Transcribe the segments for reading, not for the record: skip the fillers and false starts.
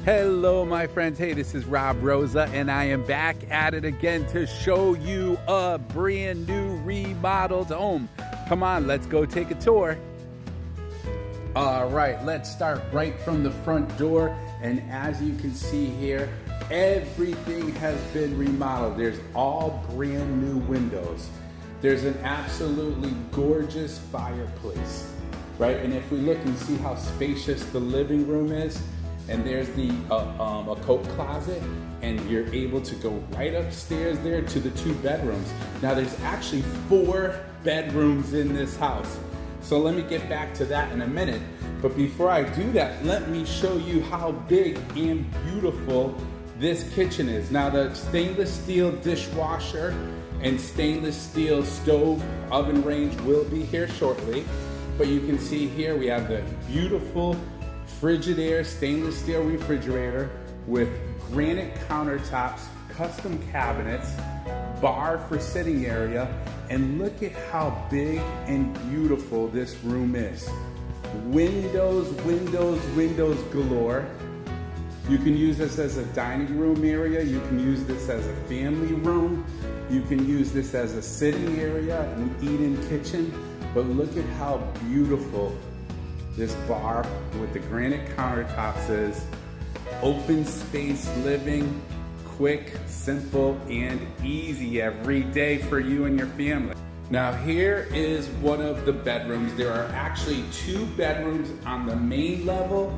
Hello, my friends. Hey, this is Rosa, and I am back at it again to show you a brand new remodeled home. Come on, let's go take a tour. All right, let's start right from the front door. And as you can see here, everything has been remodeled. There's all brand new windows. There's an absolutely gorgeous fireplace, right? And if we look and see how spacious the living room is, and there's the a coat closet, and you're able to go right upstairs there to the 2 bedrooms. Now there's actually 4 bedrooms in this house. So let me get back to that in a minute. But before I do that, let me show you how big and beautiful this kitchen is. Now the stainless steel dishwasher and stainless steel stove oven range will be here shortly. But you can see here we have the beautiful Frigidaire stainless steel refrigerator with granite countertops, custom cabinets, bar for sitting area, and look at how big and beautiful this room is. Windows, windows, windows galore. You can use this as a dining room area. You can use this as a family room. You can use this as a sitting area, an eat-in kitchen. But look at how beautiful this bar with the granite countertops is. Open space living, quick, simple, and easy every day for you and your family. Now here is one of the bedrooms. There are actually 2 bedrooms on the main level,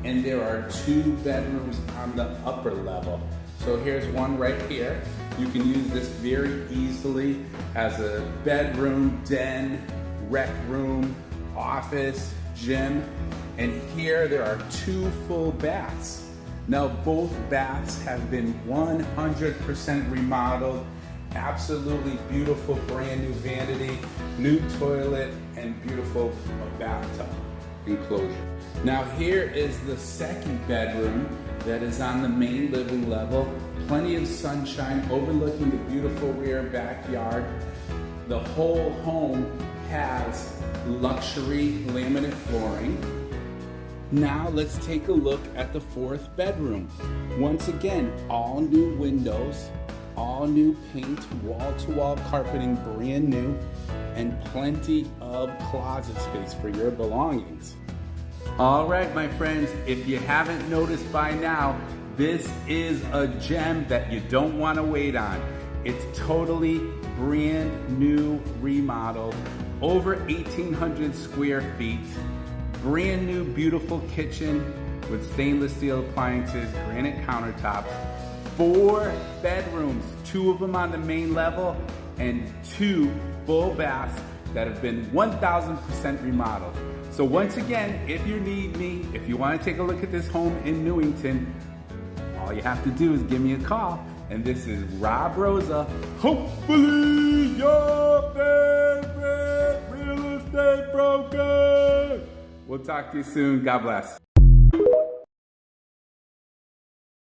and there are 2 bedrooms on the upper level. So here's one right here. You can use this very easily as a bedroom, den, rec room, office, gym. And here there are 2 full baths. Now both baths have been 100% remodeled. Absolutely beautiful brand new vanity, new toilet, and beautiful bathtub enclosure. Now here is the 2nd bedroom that is on the main living level. Plenty of sunshine overlooking the beautiful rear backyard. The whole home has luxury laminate flooring. Now let's take a look at the 4th bedroom. Once again, all new windows, all new paint, wall-to-wall carpeting, brand new, and plenty of closet space for your belongings. All right, my friends, if you haven't noticed by now, this is a gem that you don't want to wait on. It's totally brand new, remodeled, over 1,800 square feet, brand new, beautiful kitchen with stainless steel appliances, granite countertops, 4 bedrooms, 2 of them on the main level, and 2 full baths that have been 1,000% remodeled. So once again, if you need me, if you want to take a look at this home in Newington, all you have to do is give me a call. And this is Rosa, hopefully your favorite real estate broker. We'll talk to you soon. God bless.